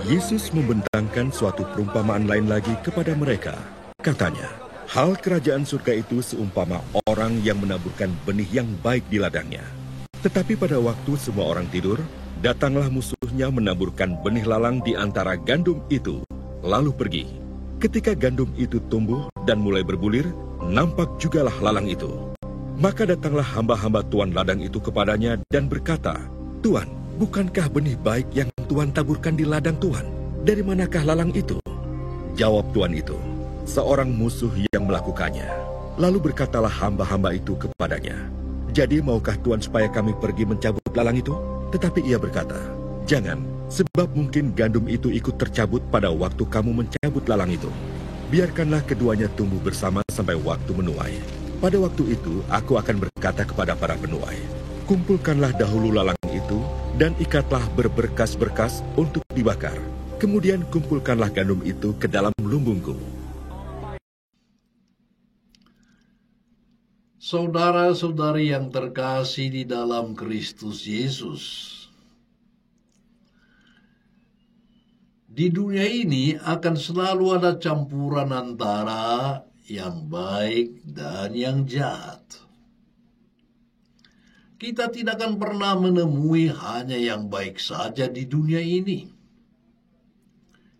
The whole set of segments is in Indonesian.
Yesus membentangkan suatu perumpamaan lain lagi kepada mereka. Katanya, hal kerajaan surga itu seumpama orang yang menaburkan benih yang baik di ladangnya. Tetapi pada waktu semua orang tidur, datanglah musuhnya menaburkan benih lalang di antara gandum itu, lalu pergi. Ketika gandum itu tumbuh dan mulai berbulir, nampak jugalah lalang itu. Maka datanglah hamba-hamba tuan ladang itu kepadanya dan berkata, "Tuan, bukankah benih baik yang Tuan taburkan di ladang Tuan? Dari manakah lalang itu?" Jawab tuan itu, "Seorang musuh yang melakukannya." Lalu berkatalah hamba-hamba itu kepadanya, "Jadi maukah Tuan supaya kami pergi mencabut lalang itu?" Tetapi ia berkata, "Jangan, sebab mungkin gandum itu ikut tercabut pada waktu kamu mencabut lalang itu. Biarkanlah keduanya tumbuh bersama sampai waktu menuai. Pada waktu itu aku akan berkata kepada para penuai, kumpulkanlah dahulu lalang itu dan ikatlah berberkas-berkas untuk dibakar. Kemudian kumpulkanlah gandum itu ke dalam lumbungku." Saudara-saudari yang terkasih di dalam Kristus Yesus, di dunia ini akan selalu ada campuran antara yang baik dan yang jahat. Kita tidak akan pernah menemui hanya yang baik saja di dunia ini.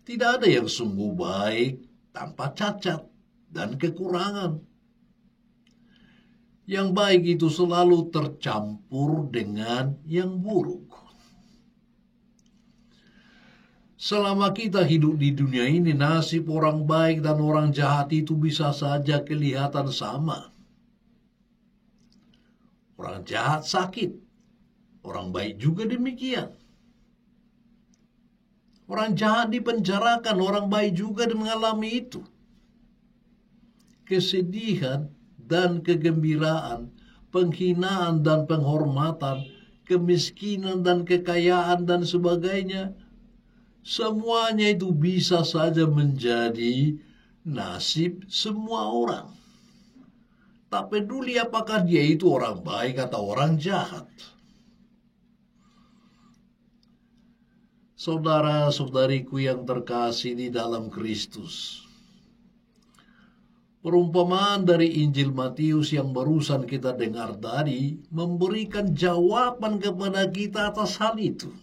Tidak ada yang sungguh baik tanpa cacat dan kekurangan. Yang baik itu selalu tercampur dengan yang buruk. Selama kita hidup di dunia ini, nasib orang baik dan orang jahat itu bisa saja kelihatan sama. Orang jahat sakit, orang baik juga demikian. Orang jahat dipenjarakan, orang baik juga mengalami itu. Kesedihan dan kegembiraan, penghinaan dan penghormatan, kemiskinan dan kekayaan dan sebagainya, semuanya itu bisa saja menjadi nasib semua orang. Tak peduli apakah dia itu orang baik atau orang jahat. Saudara-saudariku yang terkasih di dalam Kristus, perumpamaan dari Injil Matius yang barusan kita dengar tadi memberikan jawaban kepada kita atas hal itu.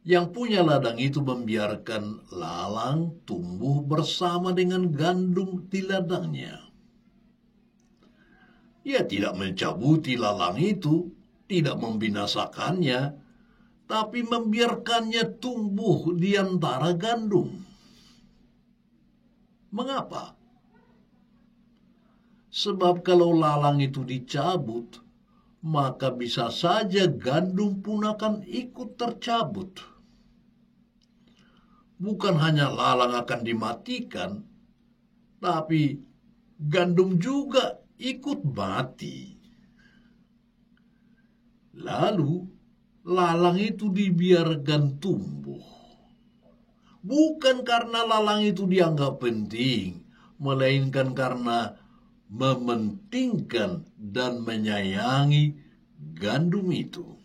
Yang punya ladang itu membiarkan lalang tumbuh bersama dengan gandum di ladangnya. Ia tidak mencabuti lalang itu, tidak membinasakannya, tapi membiarkannya tumbuh di antara gandum. Mengapa? Sebab kalau lalang itu dicabut, maka bisa saja gandum pun akan ikut tercabut. Bukan hanya lalang akan dimatikan, tapi gandum juga ikut mati. Lalu lalang itu dibiarkan tumbuh. Bukan karena lalang itu dianggap penting, melainkan karena mementingkan dan menyayangi gandum itu.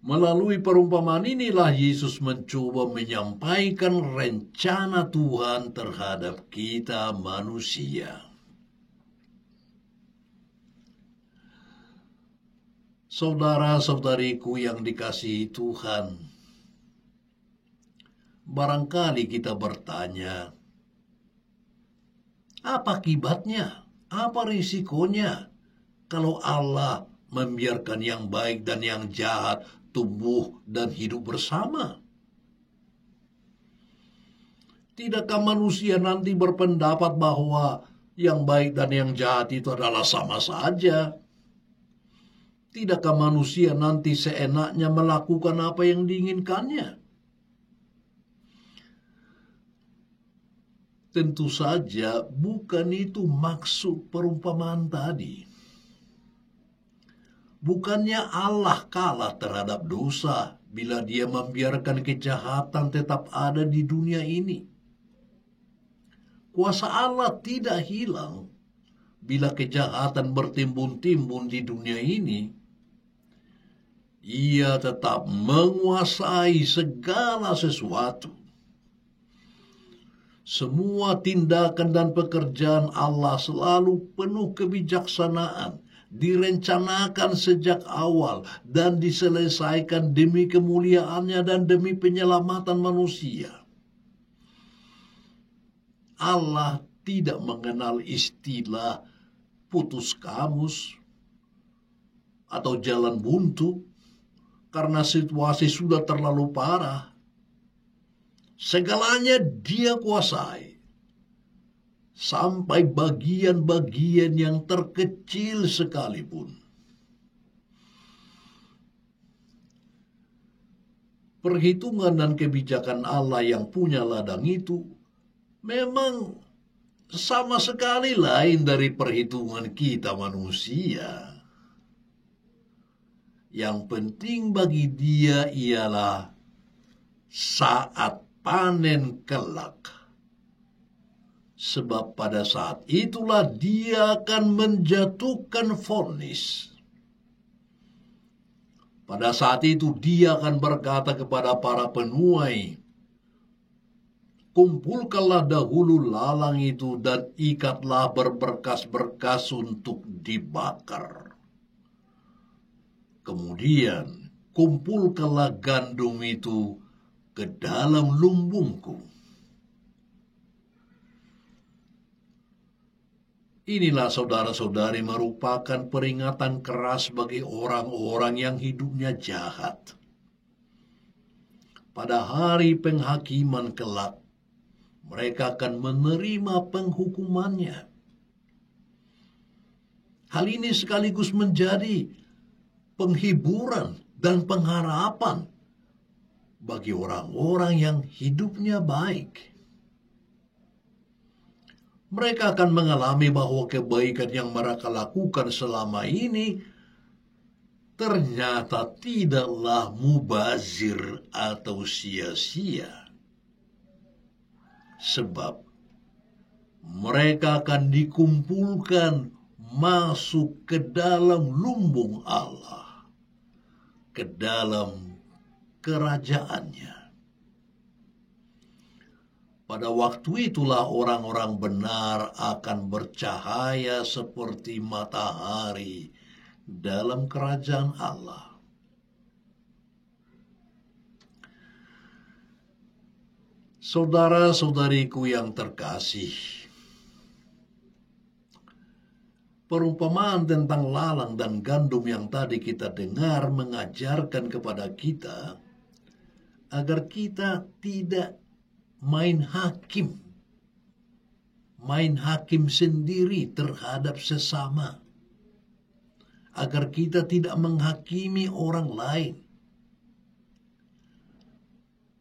Melalui perumpamaan inilah Yesus mencoba menyampaikan rencana Tuhan terhadap kita manusia. Saudara-saudariku yang dikasihi Tuhan, barangkali kita bertanya, apa akibatnya? Apa risikonya kalau Allah membiarkan yang baik dan yang jahat tumbuh dan hidup bersama? Tidakkah manusia nanti berpendapat bahwa yang baik dan yang jahat itu adalah sama saja? Tidakkah manusia nanti seenaknya melakukan apa yang diinginkannya? Tentu saja bukan itu maksud perumpamaan tadi. Bukannya Allah kalah terhadap dosa bila dia membiarkan kejahatan tetap ada di dunia ini. Kuasa Allah tidak hilang bila kejahatan bertimbun-timbun di dunia ini. Ia tetap menguasai segala sesuatu. Semua tindakan dan pekerjaan Allah selalu penuh kebijaksanaan, direncanakan sejak awal dan diselesaikan demi kemuliaannya dan demi penyelamatan manusia. Allah tidak mengenal istilah putus kamus atau jalan buntu karena situasi sudah terlalu parah. Segalanya Dia kuasai, sampai bagian-bagian yang terkecil sekalipun. Perhitungan dan kebijakan Allah yang punya ladang itu memang sama sekali lain dari perhitungan kita manusia. Yang penting bagi Dia ialah saat panen kelak. Sebab pada saat itulah Dia akan menjatuhkan vonis. Pada saat itu Dia akan berkata kepada para penuai, kumpulkanlah dahulu lalang itu dan ikatlah berberkas-berkas untuk dibakar. Kemudian kumpulkanlah gandum itu ke dalam lumbungku. Inilah saudara-saudari merupakan peringatan keras bagi orang-orang yang hidupnya jahat. Pada hari penghakiman kelak, mereka akan menerima penghukumannya. Hal ini sekaligus menjadi penghiburan dan pengharapan bagi orang-orang yang hidupnya baik. Mereka akan mengalami bahwa kebaikan yang mereka lakukan selama ini ternyata tidaklah mubazir atau sia-sia. Sebab mereka akan dikumpulkan masuk ke dalam lumbung Allah, ke dalam kerajaannya. Pada waktu itulah orang-orang benar akan bercahaya seperti matahari dalam kerajaan Allah. Saudara-saudariku yang terkasih, perumpamaan tentang lalang dan gandum yang tadi kita dengar mengajarkan kepada kita agar kita tidak main hakim sendiri terhadap sesama, agar kita tidak menghakimi orang lain.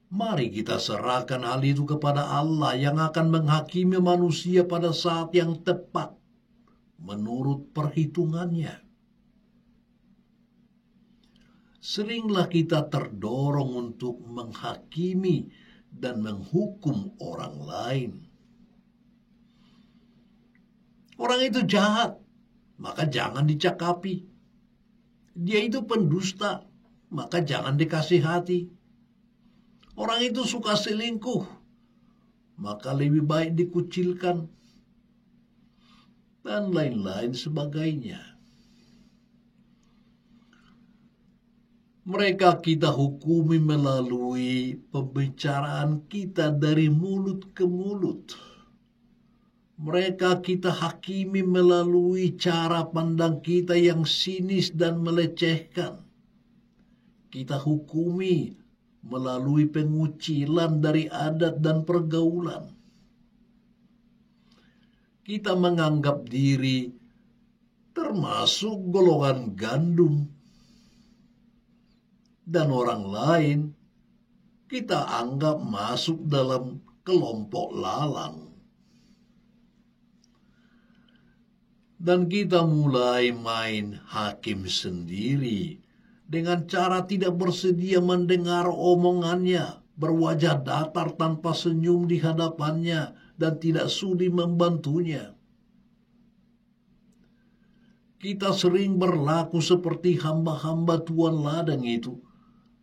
Mari kita serahkan hal itu kepada Allah yang akan menghakimi manusia pada saat yang tepat menurut perhitungannya. Seringlah kita terdorong untuk menghakimi dan menghukum orang lain. Orang itu jahat, maka jangan dicakapi. Dia itu pendusta, maka jangan dikasihati. Orang itu suka selingkuh, maka lebih baik dikucilkan, dan lain-lain sebagainya. Mereka kita hukumi melalui pembicaraan kita dari mulut ke mulut. Mereka kita hakimi melalui cara pandang kita yang sinis dan melecehkan. Kita hukumi melalui pengucilan dari adat dan pergaulan. Kita menganggap diri termasuk golongan gandum, dan orang lain kita anggap masuk dalam kelompok lalang. Dan kita mulai main hakim sendiri dengan cara tidak bersedia mendengar omongannya, berwajah datar tanpa senyum di hadapannya, dan tidak sudi membantunya. Kita sering berlaku seperti hamba-hamba tuan ladang itu,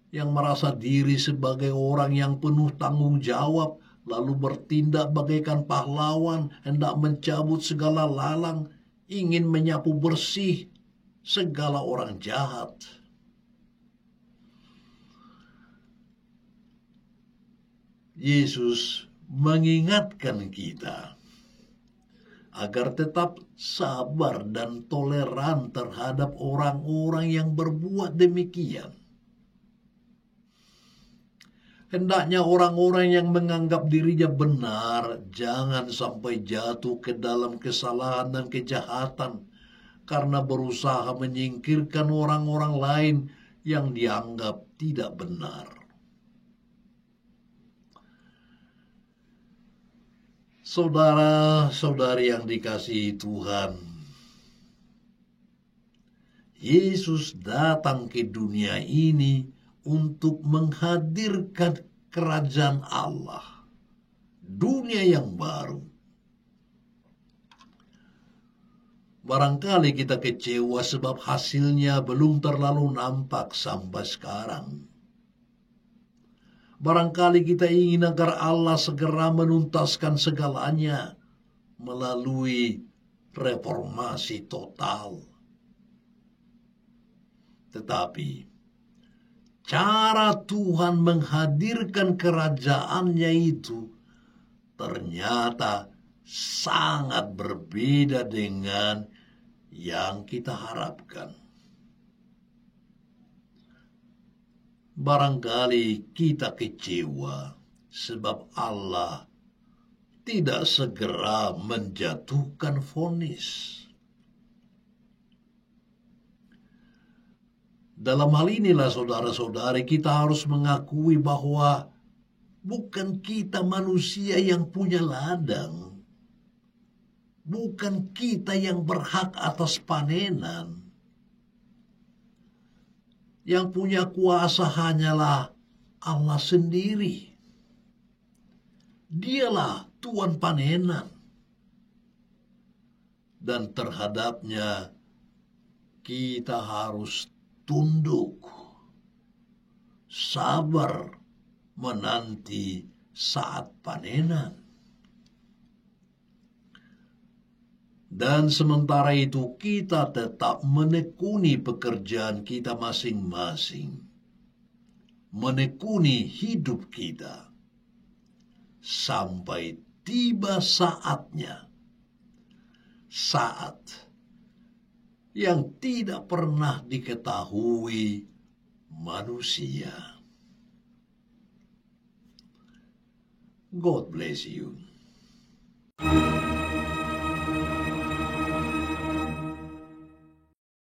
yang merasa diri sebagai orang yang penuh tanggung jawab, lalu bertindak bagaikan pahlawan, hendak mencabut segala lalang, ingin menyapu bersih segala orang jahat. Yesus mengingatkan kita agar tetap sabar dan toleran terhadap orang-orang yang berbuat demikian. Hendaknya orang-orang yang menganggap dirinya benar jangan sampai jatuh ke dalam kesalahan dan kejahatan karena berusaha menyingkirkan orang-orang lain yang dianggap tidak benar. Saudara-saudari yang dikasihi Tuhan, Yesus datang ke dunia ini untuk menghadirkan kerajaan Allah, dunia yang baru. Barangkali kita kecewa sebab hasilnya belum terlalu nampak sampai sekarang. Barangkali kita ingin agar Allah segera menuntaskan segalanya melalui reformasi total. Tetapi cara Tuhan menghadirkan kerajaannya itu ternyata sangat berbeda dengan yang kita harapkan. Barangkali kita kecewa sebab Allah tidak segera menjatuhkan vonis. Dalam hal inilah saudara-saudari kita harus mengakui bahwa bukan kita manusia yang punya ladang. Bukan kita yang berhak atas panenan. Yang punya kuasa hanyalah Allah sendiri. Dialah Tuan panenan. Dan terhadapnya kita harus tunduk, sabar menanti saat panenan. Dan sementara itu kita tetap menekuni pekerjaan kita masing-masing. Menekuni hidup kita. Sampai tiba saatnya. Saat yang tidak pernah diketahui manusia. God bless you.